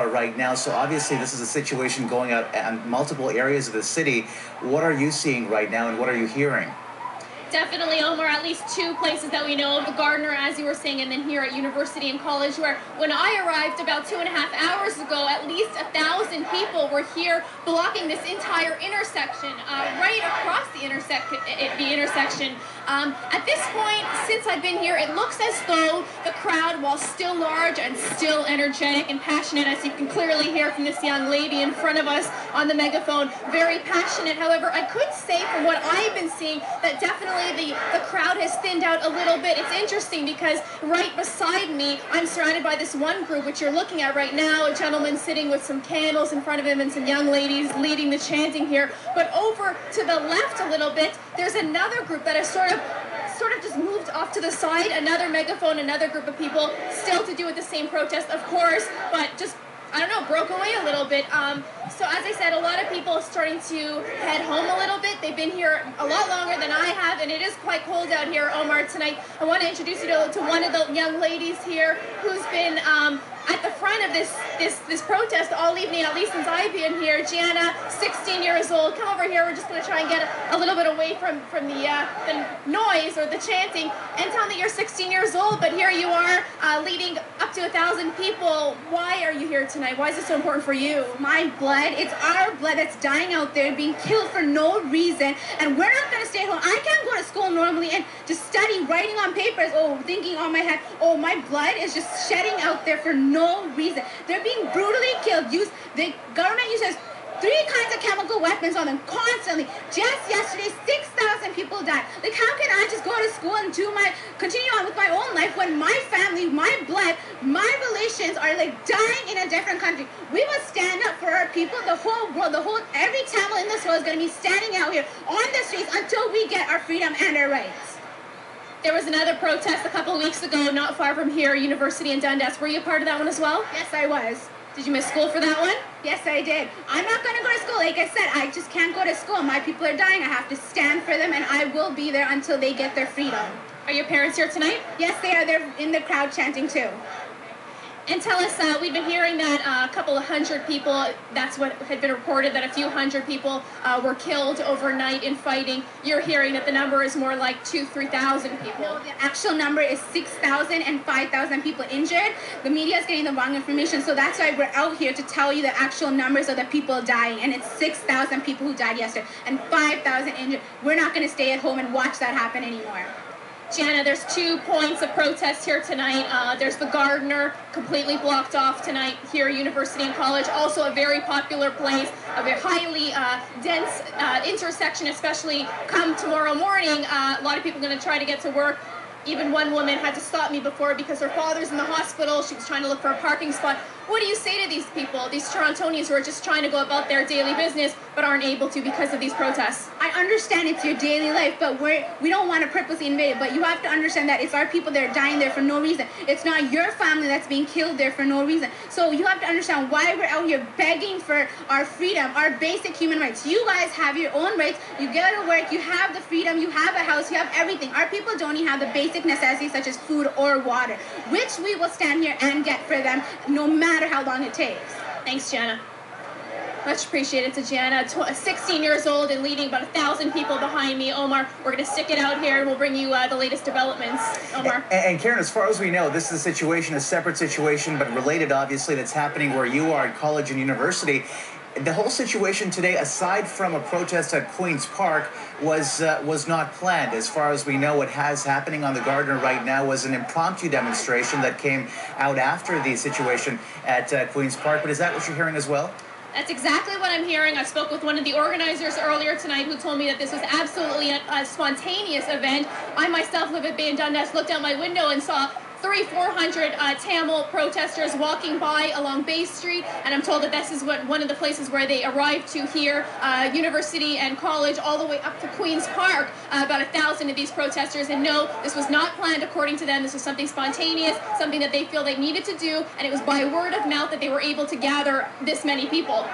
right now. So obviously this is a situation going out in multiple areas of the city. What are you seeing right now and what are you hearing? Definitely, Omar, at least two places that we know of, the Gardner, as you were saying, and then here at University and College, where when I arrived about 2.5 hours ago, at least 1,000 people were here blocking this entire intersection, right across the intersection. At this point, since I've been here, it looks as though the crowd, while still large and still energetic and passionate, as you can clearly hear from this young lady in front of us on the megaphone, very passionate. However, I could say from what I've been seeing that definitely the crowd has thinned out a little bit. It's interesting because right beside me, I'm surrounded by this one group, which you're looking at right now, a gentleman sitting with some candles in front of him and some young ladies leading the chanting here. But over to the left a little bit, there's another group that has sort of just moved off to the side, another megaphone, another group of people, still to do with the same protest, of course, but just, I don't know, broke away a little bit. So as I said, a lot of people are starting to head home a little bit. They've been here a lot longer than I have, and it is quite cold out here, Omar, tonight. I want to introduce you to one of the young ladies here who's been at the front of this protest all evening, at least since I've been here. Gianna, 16 years old. Come over here. We're just going to try and get a little bit away from the noise or the chanting. And tell me, you're 16 years old, but here you are leading up to 1,000 people. Why are you here tonight? Why is it so important for you? My blood, it's our blood that's dying out there, being killed for no reason, and we're not going to stay at home. I can't go to school normally and just study, writing on papers, thinking on my head, my blood is just shedding out there for no reason. They're being brutally killed. The government uses 3 kinds of chemical weapons on them constantly. Just yesterday, 6,000 people died. Like, how can I just go to school and continue on with my own life when my family, my blood, my relations are like dying in a different country? We will stand up for our people. The whole world, every Tamil in this world is going to be standing out here on the streets until we get our freedom and our rights. There was another protest a couple of weeks ago, not far from here, University in Dundas. Were you a part of that one as well? Yes, I was. Did you miss school for that one? Yes, I did. I'm not going to go to school. Like I said, I just can't go to school. My people are dying. I have to stand for them, and I will be there until they get their freedom. Are your parents here tonight? Yes, they are. They're in the crowd chanting too. And tell us, we've been hearing that a couple of hundred people, that's what had been reported, that a few hundred people were killed overnight in fighting. You're hearing that the number is more like 2,000 to 3,000 people. No, the actual number is 6,000 and 5,000 people injured. The media is getting the wrong information, so that's why we're out here to tell you the actual numbers of the people dying. And it's 6,000 people who died yesterday and 5,000 injured. We're not going to stay at home and watch that happen anymore. Gianna, there's 2 points of protest here tonight. There's the Gardner, completely blocked off tonight here at University and College. Also a very popular place, a very highly dense intersection, especially come tomorrow morning. A lot of people are going to try to get to work. Even one woman had to stop me before because her father's in the hospital. She was trying to look for a parking spot. What do you say to these people, these Torontonians who are just trying to go about their daily business but aren't able to because of these protests? I understand it's your daily life, but we don't want to purposely invade it. But you have to understand that it's our people that are dying there for no reason. It's not your family that's being killed there for no reason. So you have to understand why we're out here begging for our freedom, our basic human rights. You guys have your own rights. You go to work, you have the freedom, you have a house, you have everything. Our people don't even have the basic necessities such as food or water, which we will stand here and get for them no matter how long it takes. Thanks, Gianna. Much appreciated to Gianna, 16 years old and leading about 1,000 people behind me. Omar, we're going to stick it out here and we'll bring you the latest developments. Omar. And Karen, as far as we know, this is a situation, a separate situation, but related, obviously, that's happening where you are at college and university. The whole situation today, aside from a protest at Queen's Park, was not planned. As far as we know, what has happening on the Gardner right now was an impromptu demonstration that came out after the situation at Queen's Park. But is that what you're hearing as well? That's exactly what I'm hearing. I spoke with one of the organizers earlier tonight who told me that this was absolutely a spontaneous event. I myself live at Bay and Dundas, looked out my window and saw 400 Tamil protesters walking by along Bay Street, and I'm told that this is one of the places where they arrived to here, University and College, all the way up to Queen's Park, about 1,000 of these protesters. And no, this was not planned according to them. This was something spontaneous, something that they feel they needed to do, and it was by word of mouth that they were able to gather this many people.